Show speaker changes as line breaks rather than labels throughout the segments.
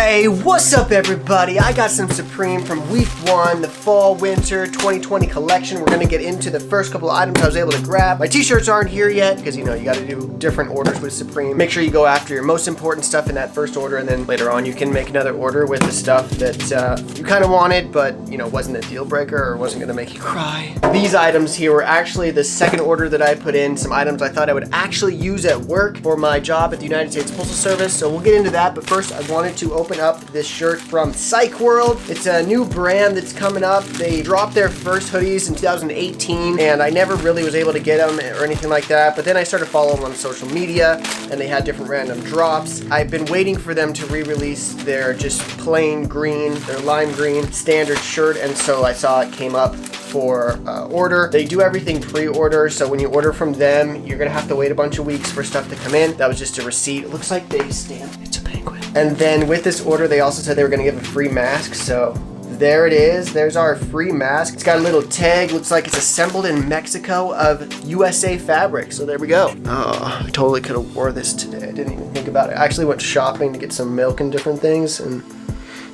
Hey, what's up everybody? I got some Supreme from week 1, the fall winter 2020 collection. We're gonna get into the first couple of items I was able to grab. My t-shirts aren't here yet because you gotta do different orders with Supreme. Make sure you go after your most important stuff in that first order, and then later on you can make another order with the stuff that you kind of wanted but wasn't a deal breaker or wasn't gonna make you cry. These items here were actually the second order that I put in, some items I thought I would actually use at work for my job at the United States Postal Service, so we'll get into that. But first I wanted to open up this shirt from Psychworld. It's a new brand that's coming up. They dropped their first hoodies in 2018 and I never really was able to get them or anything like that, but then I started following them on social media and they had different random drops. I've been waiting for them to re-release their just plain green, their lime green standard shirt, and so I saw it came up for order. They do everything pre-order, so when you order from them you're gonna have to wait a bunch of weeks for stuff to come in. That was just a receipt. It looks like they stamped it's a penguin. And then with this order they also said they were gonna give a free mask, so there it is. There's our free mask. It's got a little tag. Looks like it's assembled in Mexico of USA fabric. So there we go. Oh, I totally could have wore this today. I didn't even think about it. I actually went shopping to get some milk and different things and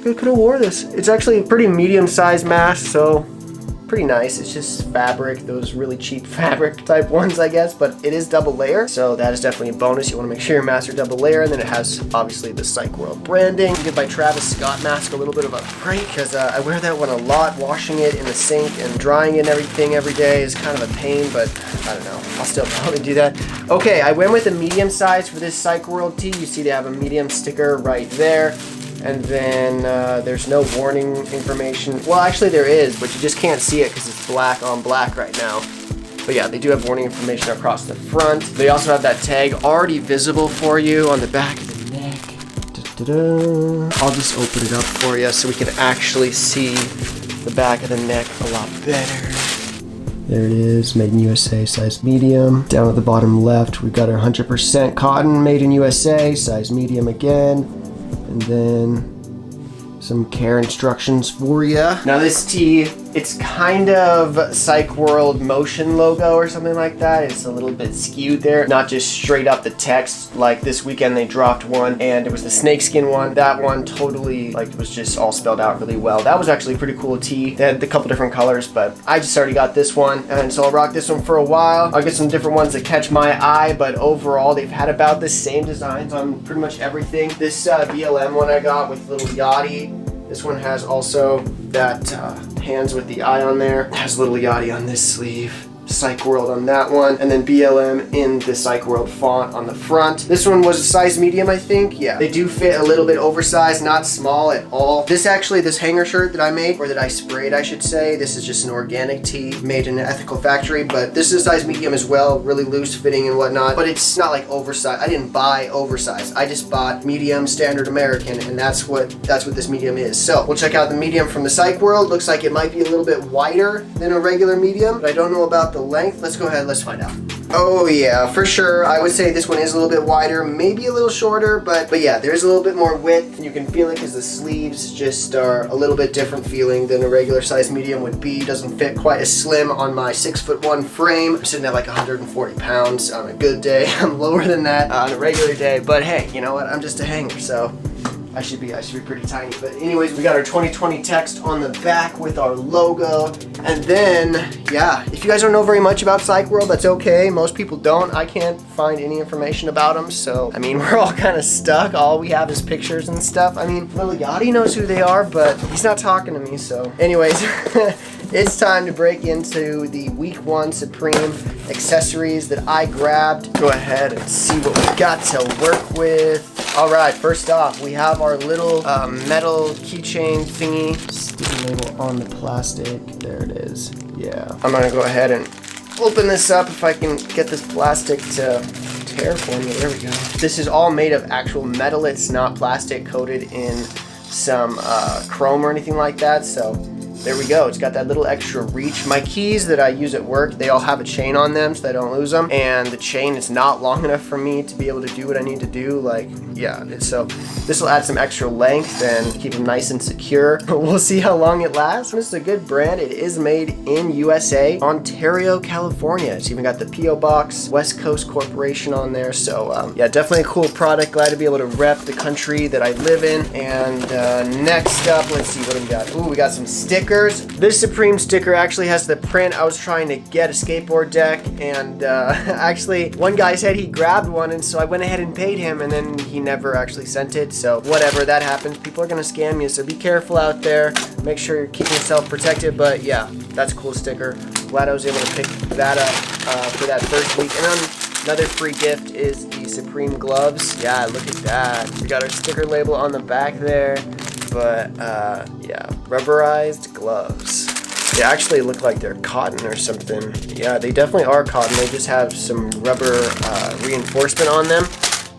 could have wore this. It's actually a pretty medium-sized mask, so pretty nice. It's just fabric, those really cheap fabric type ones, I guess, but it is double layer, so that is definitely a bonus. You want to make sure your masks are double layer, and then it has obviously the Psychworld branding. Give my Travis Scott mask a little bit of a break because I wear that one a lot. Washing it in the sink and drying it and everything every day is kind of a pain, but I don't know. I'll still probably do that. Okay, I went with a medium size for this Psychworld tee. You see they have a medium sticker right there. And then there's no warning information. Well, actually there is, but you just can't see it because it's black on black right now. But yeah, they do have warning information across the front. They also have that tag already visible for you on the back of the neck. Da-da-da. I'll just open it up for you so we can actually see the back of the neck a lot better. There it is, made in USA, size medium. Down at the bottom left, we've got our 100% cotton, made in USA, size medium again. And then some care instructions for you. Now this tee, it's kind of Psychworld motion logo or something like that. It's a little bit skewed there, not just straight up the text. Like this weekend they dropped one and it was the snakeskin one. That one totally was just all spelled out really well. That was actually a pretty cool tee. They had a couple different colors, but I just already got this one, and so I'll rock this one for a while. I'll get some different ones that catch my eye, but overall they've had about the same designs on pretty much everything. This BLM one I got with little Yachty. This one has also that hands with the eye on there. It has little Yachty on this sleeve. Psychworld on that one, and then BLM in the Psychworld font on the front. This one was a size medium, I think. Yeah, they do fit a little bit oversized, not small at all. This hanger shirt that I made, or that I sprayed, I should say, this is just an organic tee made in an ethical factory, but this is a size medium as well, really loose fitting and whatnot, but it's not like oversized. I didn't buy oversized. I just bought medium standard American, and that's what this medium is. So we'll check out the medium from the Psychworld. Looks like it might be a little bit wider than a regular medium, but I don't know about the length. Let's go ahead, let's find out. Oh yeah, for sure. I would say this one is a little bit wider, maybe a little shorter, but yeah, there's a little bit more width, and you can feel it because the sleeves just are a little bit different feeling than a regular size medium would be. Doesn't fit quite as slim on my 6'1" frame. I'm sitting at like 140 pounds on a good day. I'm lower than that on a regular day, but hey, you know what? I'm just a hanger, so I should be pretty tiny. But anyways, we got our 2020 text on the back with our logo. And then, yeah, if you guys don't know very much about Psychworld, that's okay. Most people don't. I can't find any information about them, so I mean, we're all kind of stuck. All we have is pictures and stuff. I mean, little Yachty knows who they are, but he's not talking to me, so anyways. It's time to break into the week 1 Supreme accessories that I grabbed. Go ahead and see what we got to work with. All right, first off, we have our little metal keychain thingy. Sticky label on the plastic. There it is. Yeah. I'm gonna go ahead and open this up if I can get this plastic to tear for me. There we go. This is all made of actual metal. It's not plastic coated in some chrome or anything like that, so there we go. It's got that little extra reach. My keys that I use at work, they all have a chain on them so I don't lose them. And the chain is not long enough for me to be able to do what I need to do. Like, yeah, so this will add some extra length and keep them nice and secure. We'll see how long it lasts. This is a good brand. It is made in USA, Ontario, California. It's even got the P.O. Box, West Coast Corporation on there. So yeah, definitely a cool product. Glad to be able to rep the country that I live in. And next up, let's see, what do we got? Ooh, we got some stickers. This Supreme sticker actually has the print. I was trying to get a skateboard deck, and actually one guy said he grabbed one, and so I went ahead and paid him, and then he never actually sent it. So whatever, that happens. People are gonna scam you, so be careful out there. Make sure you're keeping yourself protected. But yeah, that's a cool sticker. Glad I was able to pick that up for that first week. And then another free gift is the Supreme gloves. Yeah, look at that. We got our sticker label on the back there, but yeah, rubberized gloves. They actually look like they're cotton or something. Yeah, they definitely are cotton. They just have some rubber reinforcement on them.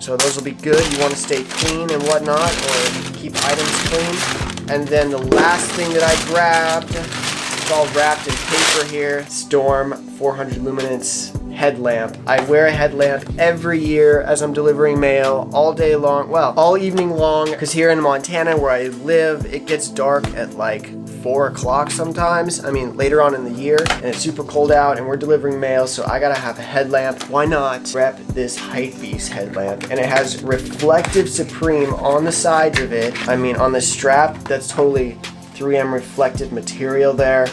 So those will be good. You want to stay clean and whatnot, or keep items clean. And then the last thing that I grabbed, it's all wrapped in paper here. Storm 400 luminance headlamp. I wear a headlamp every year as I'm delivering mail all day long, well, all evening long, because here in Montana where I live, it gets dark at like 4 o'clock sometimes. I mean, later on in the year, and it's super cold out, and we're delivering mail, so I gotta have a headlamp. Why not rep this Hypebeast headlamp? And it has reflective Supreme on the sides of it. I mean, on the strap, that's totally 3M reflective material there.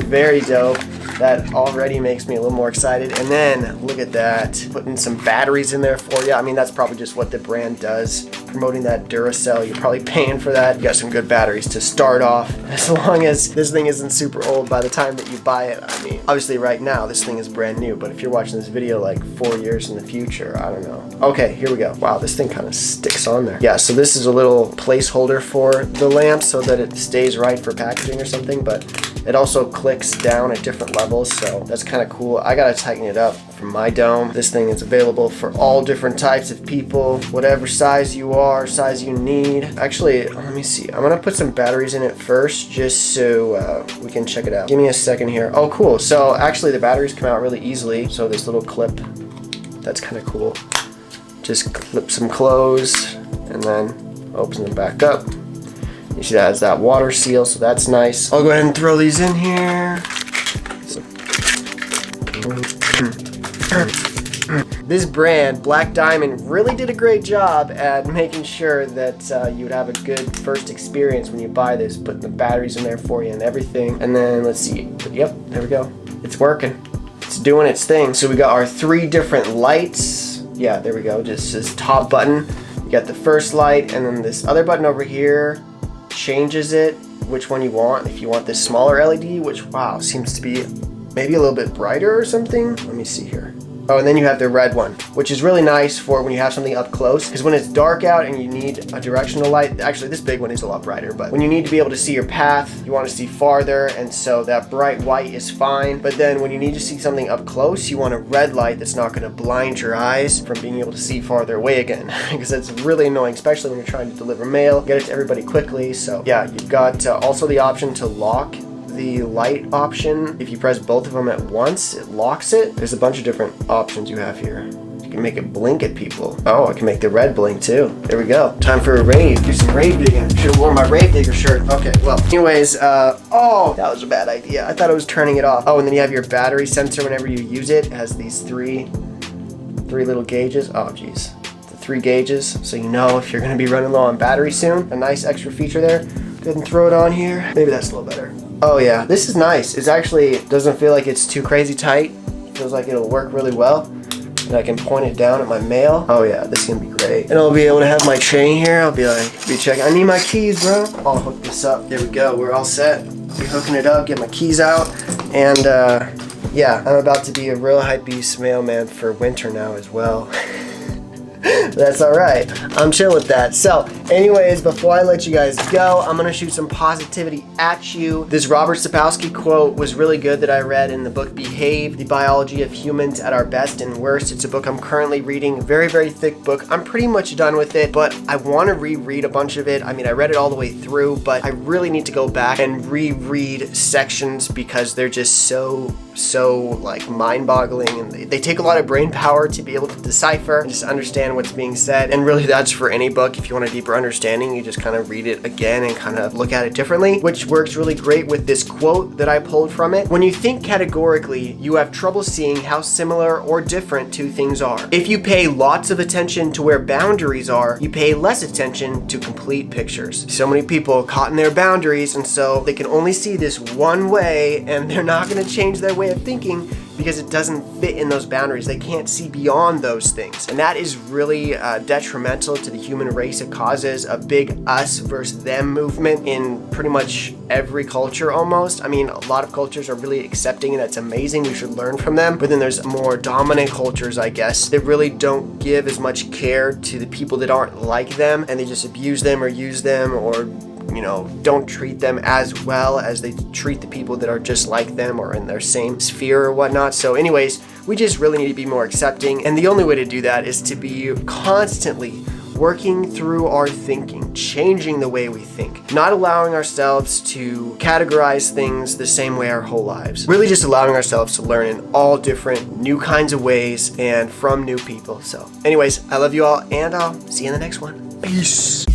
Very dope. That already makes me a little more excited. And then look at that, putting some batteries in there for you. I mean, that's probably just what the brand does, promoting that Duracell. You're probably paying for that. You got some good batteries to start off, as long as this thing isn't super old by the time that you buy it. I mean, obviously right now this thing is brand new, but if you're watching this video like 4 years in the future, I don't know. Okay, here we go. Wow, this thing kind of sticks on there. Yeah, so this is a little placeholder for the lamp so that it stays right for packaging or something, but it also clicks down at different levels, so that's kind of cool. I gotta tighten it up from my dome. This thing is available for all different types of people, whatever size you are, size you need. Actually, let me see. I'm gonna put some batteries in it first, just so we can check it out. Give me a second here. Oh, cool. So actually the batteries come out really easily. So this little clip, that's kind of cool. Just clip some closed and then open them back up. You see that has that water seal, so that's nice. I'll go ahead and throw these in here. This brand, Black Diamond, really did a great job at making sure that you would have a good first experience when you buy this, putting the batteries in there for you and everything. And then let's see. Yep, there we go. It's working. It's doing its thing. So we got our 3 different lights. Yeah, there we go. Just this top button. You got the first light, and then this other button over here changes it, which one you want. If you want this smaller LED, which, wow, seems to be maybe a little bit brighter or something. Let me see here. Oh, and then you have the red one, which is really nice for when you have something up close, because when it's dark out and you need a directional light, actually this big one is a lot brighter, but when you need to be able to see your path, you want to see farther, and so that bright white is fine. But then when you need to see something up close, you want a red light that's not going to blind your eyes from being able to see farther away again, because it's really annoying, especially when you're trying to deliver mail, get it to everybody quickly. So yeah, you've got also the option to lock the light option. If you press both of them at once, it locks it. There's a bunch of different options you have here. You can make it blink at people. Oh, I can make the red blink too. There we go. Time for a rave. Do some rave digging. Should have worn my rave digger shirt. Okay, well, anyways, oh, that was a bad idea. I thought I was turning it off. Oh, and then you have your battery sensor whenever you use it. It has these three little gauges. Oh, geez. The 3 gauges, so you know if you're gonna be running low on battery soon. A nice extra feature there. Go ahead and throw it on here. Maybe that's a little better. Oh yeah, this is nice. It's actually doesn't feel like it's too crazy tight. It feels like it'll work really well. And I can point it down at my mail. Oh yeah, this is gonna be great. And I'll be able to have my chain here. I'll be checking. I need my keys, bro. I'll hook this up. There we go. We're all set. Be hooking it up. Get my keys out. And yeah, I'm about to be a real Hypebeast mailman for winter now as well. That's all right. I'm chill with that. So anyways, before I let you guys go, I'm gonna shoot some positivity at you. This Robert Sapolsky quote was really good that I read in the book Behave, The Biology of Humans at Our Best and Worst. It's a book I'm currently reading, very, very thick book. I'm pretty much done with it, but I want to reread a bunch of it. I mean, I read it all the way through, but I really need to go back and reread sections because they're just so like mind-boggling, and they take a lot of brain power to be able to decipher and just understand what's being said. And really, that's for any book. If you want a deeper understanding, you just kind of read it again and kind of look at it differently, which works really great with this quote that I pulled from it. When you think categorically, you have trouble seeing how similar or different two things are. If you pay lots of attention to where boundaries are, you pay less attention to complete pictures. So many people caught in their boundaries, and so they can only see this one way, and they're not going to change their way of thinking because it doesn't fit in those boundaries. They can't see beyond those things. And that is really detrimental to the human race. It causes a big us versus them movement in pretty much every culture almost. I mean, a lot of cultures are really accepting, and that's amazing. We should learn from them. But then there's more dominant cultures, I guess, that really don't give as much care to the people that aren't like them, and they just abuse them or use them, or don't treat them as well as they treat the people that are just like them or in their same sphere or whatnot. So anyways, we just really need to be more accepting, and the only way to do that is to be constantly working through our thinking, changing the way we think, not allowing ourselves to categorize things the same way our whole lives. Really just allowing ourselves to learn in all different new kinds of ways and from new people. So anyways, I love you all, and I'll see you in the next one. Peace.